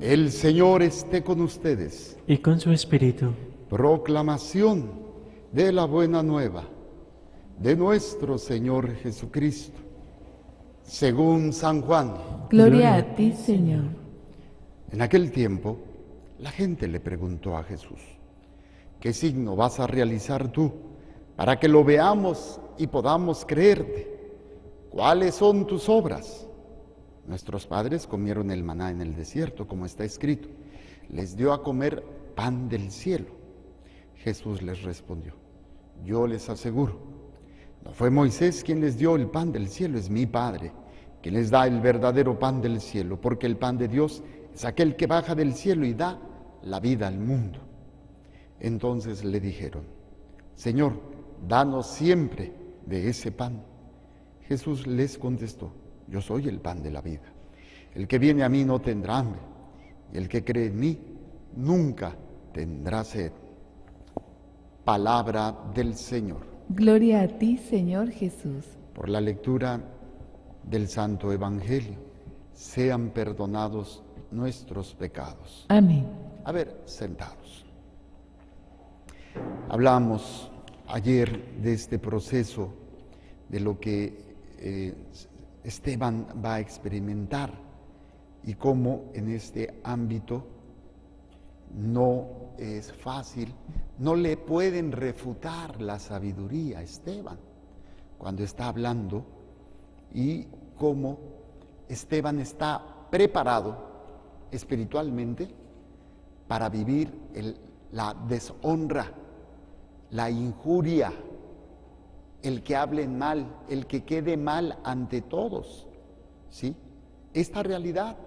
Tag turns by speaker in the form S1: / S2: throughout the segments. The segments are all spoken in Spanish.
S1: El Señor esté con ustedes.
S2: Y con su espíritu.
S1: Proclamación de la buena nueva de nuestro Señor Jesucristo, según San Juan.
S3: Gloria a ti, Señor.
S1: En aquel tiempo, la gente le preguntó a Jesús: ¿qué signo vas a realizar tú para que lo veamos y podamos creerte? ¿Cuáles son tus obras? Nuestros padres comieron el maná en el desierto, como está escrito. Les dio a comer pan del cielo. Jesús les respondió: yo les aseguro, no fue Moisés quien les dio el pan del cielo, es mi Padre quien les da el verdadero pan del cielo, porque el pan de Dios es aquel que baja del cielo y da la vida al mundo. Entonces le dijeron: Señor, danos siempre de ese pan. Jesús les contestó: yo soy el pan de la vida. El que viene a mí no tendrá hambre, y el que cree en mí nunca tendrá sed. Palabra del Señor.
S3: Gloria a ti, Señor Jesús.
S1: Por la lectura del Santo Evangelio, sean perdonados nuestros pecados.
S3: Amén.
S1: A ver, sentados. Hablamos ayer de este proceso, de lo que Esteban va a experimentar y cómo en este ámbito no es fácil, no le pueden refutar la sabiduría a Esteban cuando está hablando, y cómo Esteban está preparado espiritualmente para vivir la deshonra, la injuria, el que hablen mal, el que quede mal ante todos, ¿sí? Esta realidad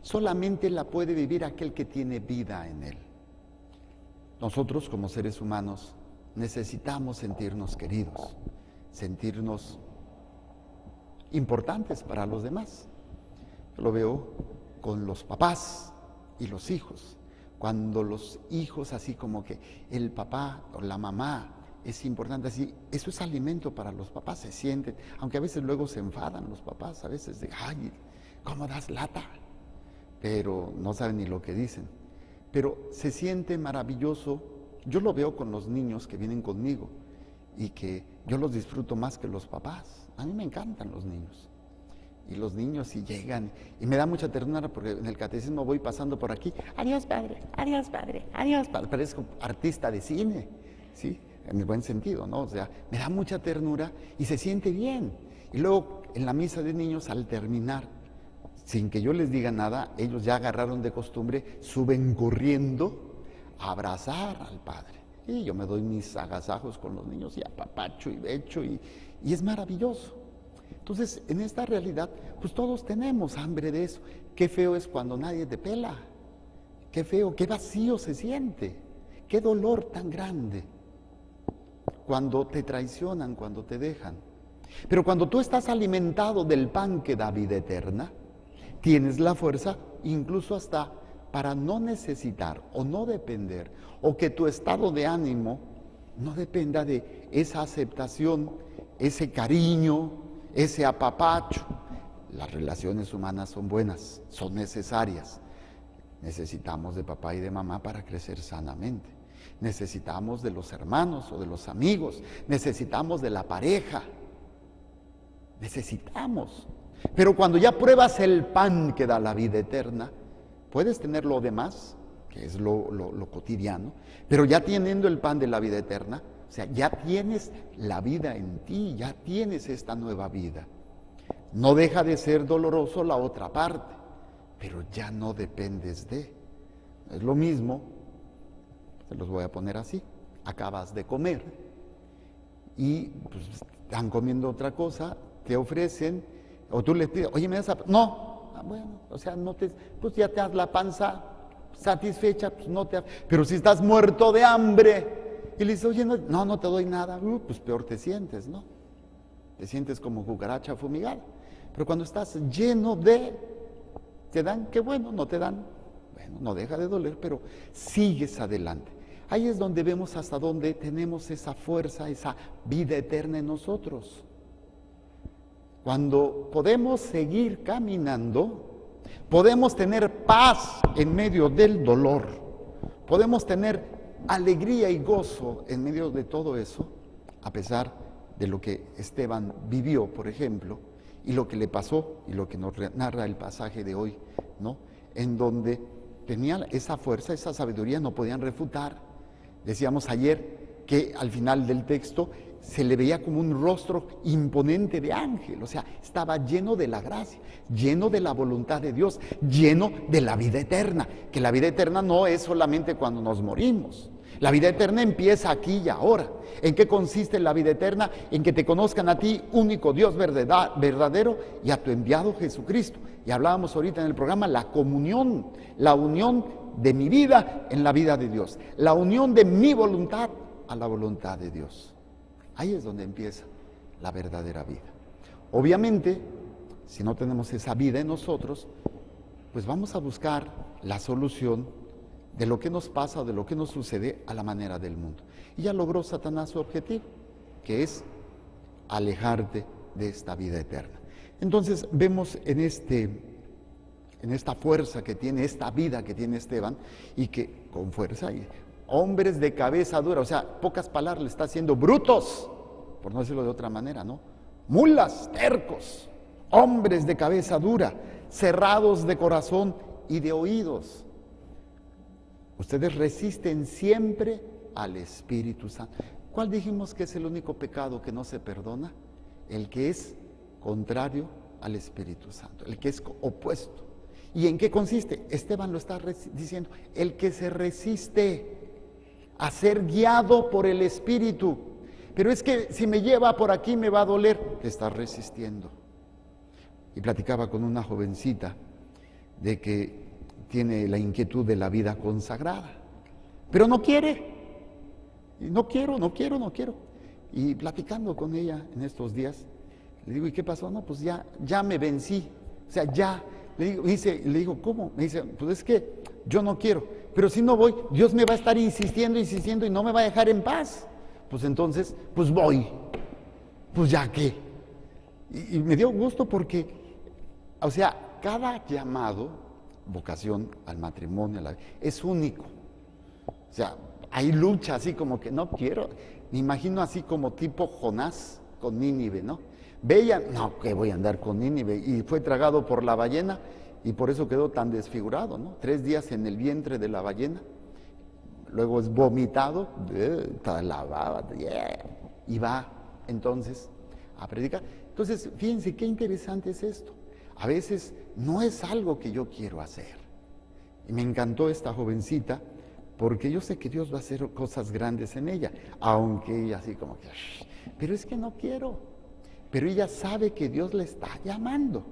S1: solamente la puede vivir aquel que tiene vida en él. Nosotros como seres humanos necesitamos sentirnos queridos, sentirnos importantes para los demás. Yo lo veo con los papás y los hijos. Cuando los hijos, así como que el papá o la mamá es importante, así, eso es alimento para los papás, se sienten, aunque a veces luego se enfadan los papás, a veces de, ay, ¿cómo das lata? Pero no saben ni lo que dicen. Pero se siente maravilloso. Yo lo veo con los niños que vienen conmigo y que yo los disfruto más que los papás. A mí me encantan los niños. Y los niños si llegan, y me da mucha ternura porque en el catecismo voy pasando por aquí, adiós padre, adiós padre, adiós padre, parezco artista de cine, ¿sí? En el buen sentido, ¿no? O sea, me da mucha ternura y se siente bien. Y luego en la misa de niños, al terminar, sin que yo les diga nada, ellos ya agarraron de costumbre, suben corriendo a abrazar al Padre. Y yo me doy mis agasajos con los niños y apapacho y becho y es maravilloso. Entonces, en esta realidad, pues todos tenemos hambre de eso. Qué feo es cuando nadie te pela. Qué feo, qué vacío se siente. Qué dolor tan grande. Cuando te traicionan, cuando te dejan. Pero cuando tú estás alimentado del pan que da vida eterna, tienes la fuerza incluso hasta para no necesitar o no depender, o que tu estado de ánimo no dependa de esa aceptación, ese cariño, ese apapacho. Las relaciones humanas son buenas, son necesarias. Necesitamos de papá y de mamá para crecer sanamente. Necesitamos de los hermanos o de los amigos. Necesitamos de la pareja. Necesitamos. Pero cuando ya pruebas el pan que da la vida eterna, puedes tener lo demás, que es lo cotidiano, pero ya teniendo el pan de la vida eterna, o sea, ya tienes la vida en ti, ya tienes esta nueva vida. No deja de ser doloroso la otra parte, pero ya no dependes de. Es lo mismo, se los voy a poner así, acabas de comer y pues, están comiendo otra cosa, te ofrecen, o tú les pides, oye, ¿me das no, bueno, o sea, no te, pues ya te das la panza satisfecha, pues no te, pero si estás muerto de hambre y le dices, oye, no te doy nada, pues peor te sientes, ¿no? Te sientes como cucaracha fumigada. Pero cuando estás lleno de, te dan, qué bueno, no te dan, bueno, no deja de doler, pero sigues adelante. Ahí es donde vemos hasta dónde tenemos esa fuerza, esa vida eterna en nosotros. Cuando podemos seguir caminando, Podemos tener paz en medio del dolor. Podemos tener alegría y gozo en medio de todo eso, a pesar de lo que Esteban vivió, por ejemplo, y lo que le pasó, y lo que nos narra el pasaje de hoy, ¿no? En donde tenía esa fuerza, esa sabiduría, no podían refutar. Decíamos ayer que al final del texto se le veía como un rostro imponente de ángel, o sea, estaba lleno de la gracia, lleno de la voluntad de Dios, lleno de la vida eterna, que la vida eterna no es solamente cuando nos morimos. La vida eterna empieza aquí y ahora. ¿En qué consiste la vida eterna? En que te conozcan a ti, único Dios verdadero, y a tu enviado Jesucristo. Y hablábamos ahorita en el programa, la comunión, la unión de mi vida en la vida de Dios, la unión de mi voluntad a la voluntad de Dios. Ahí es donde empieza la verdadera vida. Obviamente, si no tenemos esa vida en nosotros, pues vamos a buscar la solución de lo que nos pasa o de lo que nos sucede a la manera del mundo. Y ya logró Satanás su objetivo, que es alejarte de esta vida eterna. Entonces vemos en esta fuerza que tiene, esta vida que tiene Esteban, y que con fuerza, hombres de cabeza dura, o sea, pocas palabras le está haciendo brutos, por no decirlo de otra manera, ¿no? Mulas, tercos, hombres de cabeza dura, cerrados de corazón y de oídos. Ustedes resisten siempre al Espíritu Santo. ¿Cuál dijimos que es el único pecado que no se perdona? El que es contrario al Espíritu Santo, el que es opuesto. ¿Y en qué consiste? Esteban lo está diciendo, el que se resiste a ser guiado por el Espíritu. Pero es que si me lleva por aquí me va a doler. Te estás resistiendo. Y platicaba con una jovencita de que tiene la inquietud de la vida consagrada, pero no quiere. Y no quiero. Y platicando con ella en estos días, le digo, ¿y qué pasó? No, pues ya me vencí. O sea, ya. Le digo, ¿cómo? Me dice, pues es que yo no quiero, pero si no voy, Dios me va a estar insistiendo y no me va a dejar en paz. Pues entonces, pues voy. Pues ya qué. Y me dio gusto porque, o sea, cada llamado, vocación al matrimonio, es único. O sea, hay lucha así como que no quiero. Me imagino así como tipo Jonás con Nínive, ¿no? Veía, no, que voy a andar con Nínive, y fue tragado por la ballena y por eso quedó tan desfigurado, ¿no? 3 días en el vientre de la ballena, luego es vomitado, y va entonces a predicar. Entonces, fíjense qué interesante es esto. A veces no es algo que yo quiero hacer. Y me encantó esta jovencita porque yo sé que Dios va a hacer cosas grandes en ella, aunque ella así como que, pero es que no quiero. Pero ella sabe que Dios le está llamando.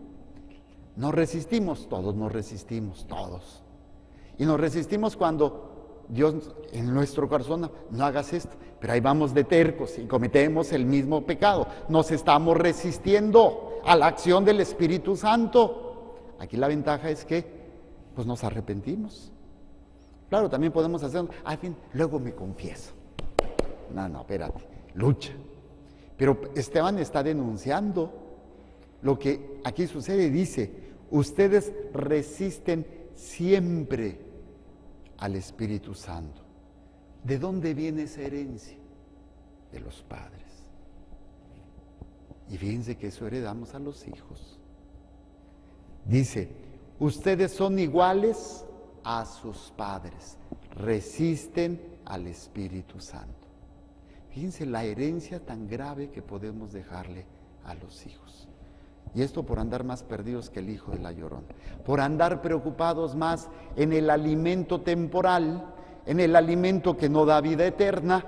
S1: Nos resistimos, todos nos resistimos, todos. Y nos resistimos cuando Dios en nuestro corazón, no hagas esto, pero ahí vamos de tercos y cometemos el mismo pecado. Nos estamos resistiendo a la acción del Espíritu Santo. Aquí la ventaja es que pues nos arrepentimos. Claro, también podemos hacerlo, al fin, luego me confieso. No, espérate, lucha. Pero Esteban está denunciando lo que aquí sucede. Dice, ustedes resisten siempre al Espíritu Santo. ¿De dónde viene esa herencia? De los padres. Y fíjense que eso heredamos a los hijos. Dice, ustedes son iguales a sus padres, resisten al Espíritu Santo. Fíjense la herencia tan grave que podemos dejarle a los hijos. Y esto por andar más perdidos que el hijo de la llorona, por andar preocupados más en el alimento temporal, en el alimento que no da vida eterna.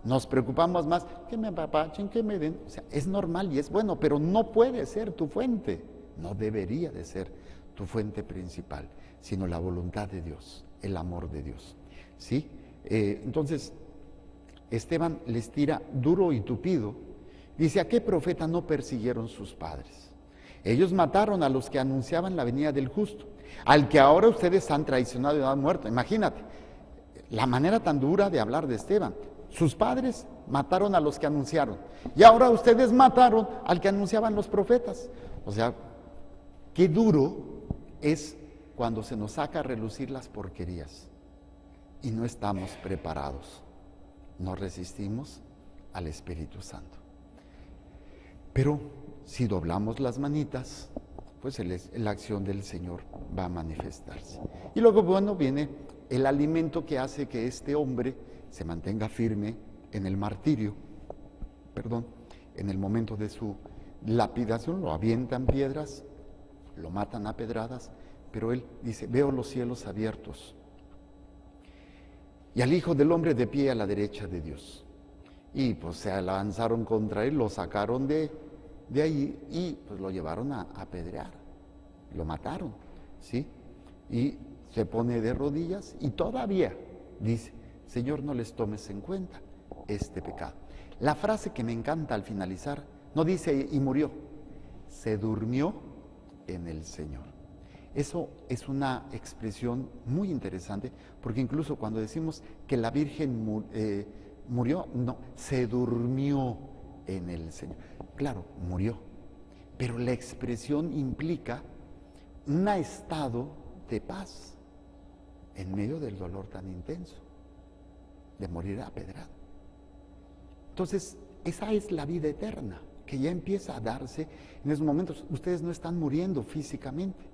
S1: Nos preocupamos más, que me apapachen, que me den. O sea, es normal y es bueno, pero no puede ser tu fuente, no debería de ser tu fuente principal, sino la voluntad de Dios, el amor de Dios. ¿Sí? Entonces, Esteban les tira duro y tupido. Dice, ¿a qué profeta no persiguieron sus padres? Ellos mataron a los que anunciaban la venida del justo, al que ahora ustedes han traicionado y han muerto. Imagínate, la manera tan dura de hablar de Esteban. Sus padres mataron a los que anunciaron, y ahora ustedes mataron al que anunciaban los profetas. O sea, qué duro es cuando se nos saca a relucir las porquerías y no estamos preparados. No resistimos al Espíritu Santo. Pero si doblamos las manitas, pues la acción del Señor va a manifestarse. Y luego, bueno, viene el alimento que hace que este hombre se mantenga firme en el martirio, en el momento de su lapidación. Lo avientan piedras, lo matan a pedradas, pero él dice: veo los cielos abiertos y al Hijo del Hombre de pie a la derecha de Dios. Y pues se lanzaron contra él, lo sacaron de ahí y pues lo llevaron a apedrear, lo mataron, ¿sí? Y se pone de rodillas y todavía dice: Señor, no les tomes en cuenta este pecado. La frase que me encanta al finalizar no dice y murió, se durmió en el Señor. Eso es una expresión muy interesante, porque incluso cuando decimos que la Virgen murió, no, se durmió en el Señor. Claro, murió, pero la expresión implica un estado de paz en medio del dolor tan intenso de morir apedrado. Entonces, esa es la vida eterna, que ya empieza a darse en esos momentos. Ustedes no están muriendo físicamente,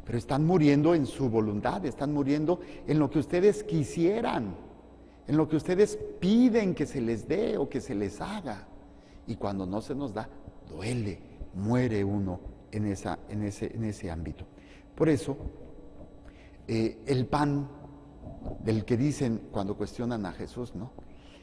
S1: pero están muriendo en su voluntad, están muriendo en lo que ustedes quisieran, en lo que ustedes piden que se les dé o que se les haga. Y cuando no se nos da, duele, muere uno en ese ámbito. Por eso, el pan del que dicen cuando cuestionan a Jesús, ¿no?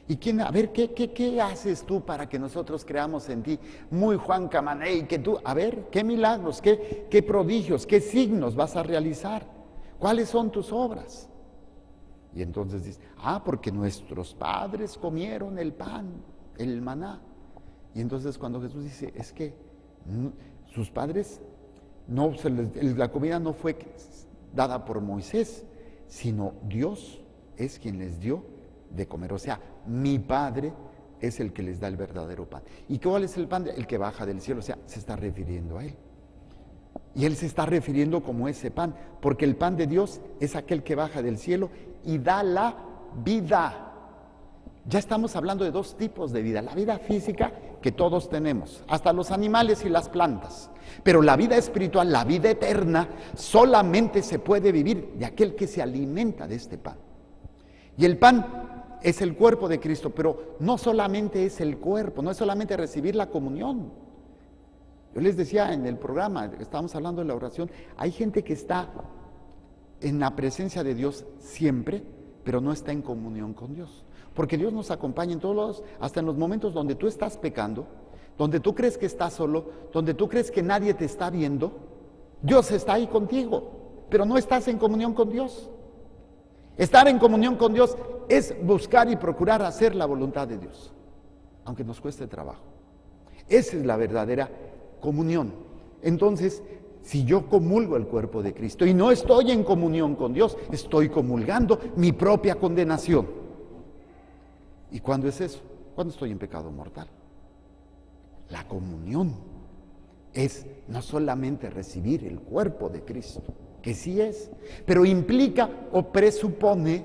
S1: ¿Y quién, a ver, qué haces tú para que nosotros creamos en ti? Muy Juan Camaney, que tú, a ver, qué milagros, qué prodigios, qué signos vas a realizar, cuáles son tus obras. Y entonces dice: porque nuestros padres comieron el pan, el maná. Y entonces cuando Jesús dice: es que sus padres, la comida no fue dada por Moisés, sino Dios es quien les dio de comer. O sea, mi Padre es el que les da el verdadero pan. ¿Y cuál es el pan? El que baja del cielo. O sea, se está refiriendo a Él. Y Él se está refiriendo como ese pan, porque el pan de Dios es aquel que baja del cielo y da la vida. Ya estamos hablando de dos tipos de vida: la vida física, que todos tenemos, hasta los animales y las plantas, pero la vida espiritual, la vida eterna, solamente se puede vivir de aquel que se alimenta de este pan. Y el pan es el cuerpo de Cristo, pero no solamente es el cuerpo, no es solamente recibir la comunión. Yo les decía en el programa, estábamos hablando de la oración, hay gente que está en la presencia de Dios siempre, pero no está en comunión con Dios. Porque Dios nos acompaña en todos los, hasta en los momentos donde tú estás pecando, donde tú crees que estás solo, donde tú crees que nadie te está viendo. Dios está ahí contigo, pero no estás en comunión con Dios. Estar en comunión con Dios es buscar y procurar hacer la voluntad de Dios, aunque nos cueste trabajo. Esa es la verdadera comunión. Entonces, si yo comulgo el cuerpo de Cristo y no estoy en comunión con Dios, estoy comulgando mi propia condenación. ¿Y cuándo es eso? Cuando estoy en pecado mortal. La comunión es no solamente recibir el cuerpo de Cristo, que sí es, pero implica o presupone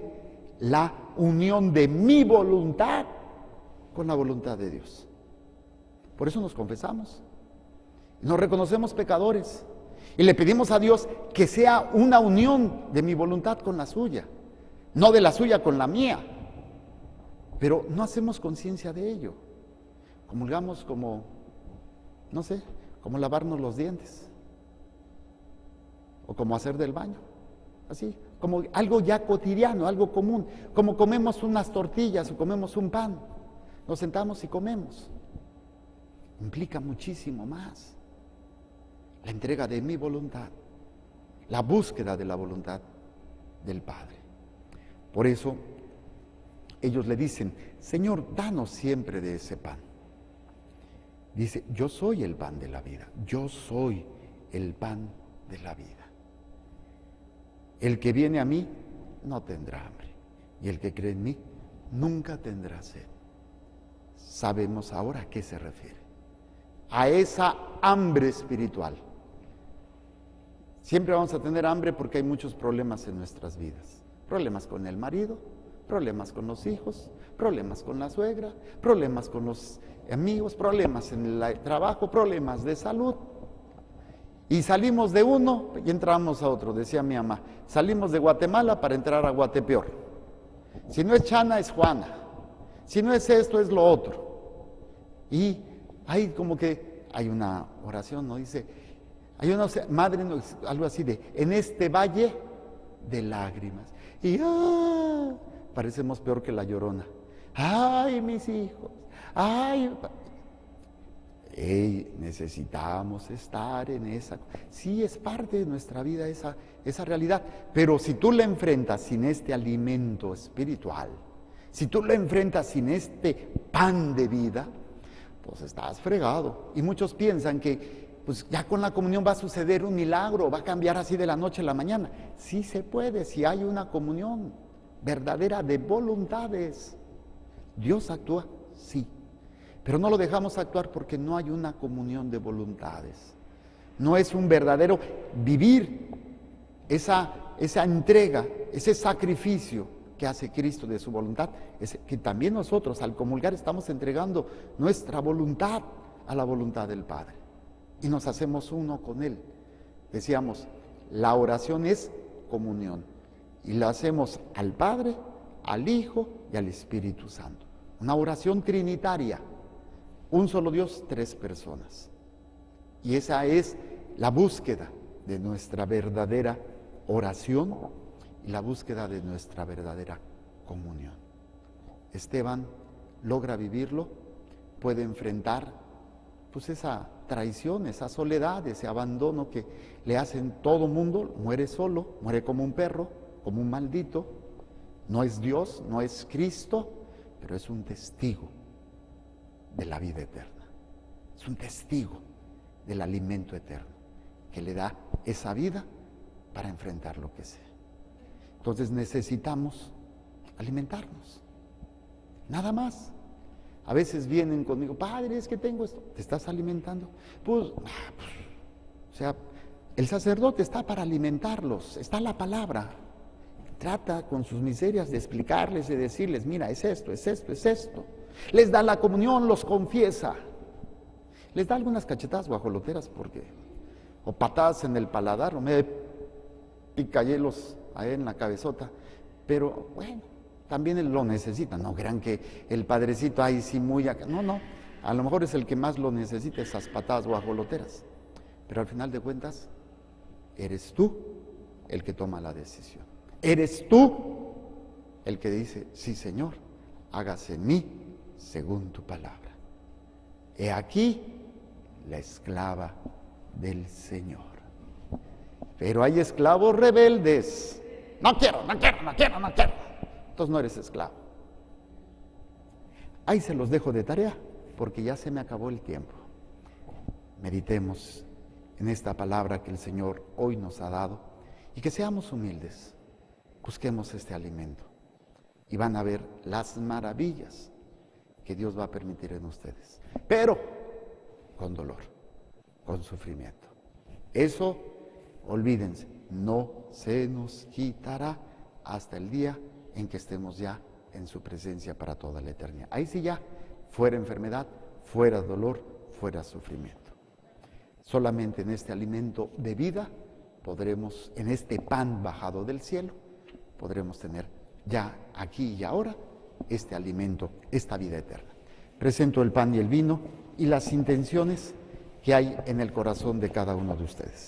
S1: la unión de mi voluntad con la voluntad de Dios. Por eso nos confesamos, nos reconocemos pecadores y le pedimos a Dios que sea una unión de mi voluntad con la suya, no de la suya con la mía. Pero no hacemos conciencia de ello. Comulgamos como, no sé, como lavarnos los dientes o como hacer del baño, así, como algo ya cotidiano, algo común, como comemos unas tortillas o comemos un pan, nos sentamos y comemos. Implica muchísimo más la entrega de mi voluntad, la búsqueda de la voluntad del Padre. Por eso ellos le dicen: Señor, danos siempre de ese pan. Dice: yo soy el pan de la vida, yo soy el pan de la vida. El que viene a mí no tendrá hambre, y el que cree en mí nunca tendrá sed. Sabemos ahora a qué se refiere: a esa hambre espiritual. Siempre vamos a tener hambre porque hay muchos problemas en nuestras vidas. Problemas con el marido, problemas con los hijos, problemas con la suegra, problemas con los amigos, problemas en el trabajo, problemas de salud. Y salimos de uno y entramos a otro, decía mi mamá. Salimos de Guatemala para entrar a Guatepeor. Si no es Chana, es Juana. Si no es esto, es lo otro. Y hay como que, hay una oración, ¿no? Dice, hay una madre, algo así de, en este valle de lágrimas. Y parecemos peor que la Llorona. Ay, mis hijos, ay. Necesitamos estar en esa. Sí, es parte de nuestra vida esa realidad. Pero si tú la enfrentas sin este alimento espiritual, si tú la enfrentas sin este pan de vida, pues estás fregado. Y muchos piensan que pues ya con la comunión va a suceder un milagro, va a cambiar así de la noche a la mañana. Sí se puede, si hay una comunión verdadera de voluntades. Dios actúa, sí. Pero no lo dejamos actuar porque no hay una comunión de voluntades. No es un verdadero vivir esa entrega, ese sacrificio que hace Cristo de su voluntad, es que también nosotros al comulgar estamos entregando nuestra voluntad a la voluntad del Padre y nos hacemos uno con Él. Decíamos, la oración es comunión y la hacemos al Padre, al Hijo y al Espíritu Santo. Una oración trinitaria, un solo Dios, tres personas. Y esa es la búsqueda de nuestra verdadera oración y la búsqueda de nuestra verdadera comunión. Esteban logra vivirlo, puede enfrentar pues esa traición, esa soledad, ese abandono que le hacen todo mundo, muere solo, muere como un perro, como un maldito, no es Dios, no es Cristo, pero es un testigo de la vida eterna, es un testigo del alimento eterno que le da esa vida para enfrentar lo que sea. Entonces necesitamos alimentarnos, nada más. A veces vienen conmigo, padre, es que tengo esto. ¿Te estás alimentando? Pues, o sea, el sacerdote está para alimentarlos, está la palabra. Trata con sus miserias de explicarles y decirles, mira, es esto, es esto, es esto. Les da la comunión, los confiesa. Les da algunas cachetadas guajoloteras porque, o patadas en el paladar, o me picayelos ahí en la cabezota. Pero bueno, también él lo necesita. No crean que el padrecito ahí sí muy acá. No, no. A lo mejor es el que más lo necesita, esas patadas guajoloteras. Pero al final de cuentas, eres tú el que toma la decisión. Eres tú el que dice, sí Señor, hágase en mí según tu palabra. He aquí la esclava del Señor. Pero hay esclavos rebeldes. No quiero, no quiero, no quiero, no quiero. Entonces no eres esclavo. Ahí se los dejo de tarea, porque ya se me acabó el tiempo. Meditemos en esta palabra que el Señor hoy nos ha dado y que seamos humildes. Busquemos este alimento y van a ver las maravillas que Dios va a permitir en ustedes. Pero con dolor, con sufrimiento. Eso, olvídense, no se nos quitará hasta el día en que estemos ya en su presencia para toda la eternidad. Ahí sí ya, fuera enfermedad, fuera dolor, fuera sufrimiento. Solamente en este alimento de vida podremos, en este pan bajado del cielo, podremos tener ya aquí y ahora este alimento, esta vida eterna. Presento el pan y el vino y las intenciones que hay en el corazón de cada uno de ustedes.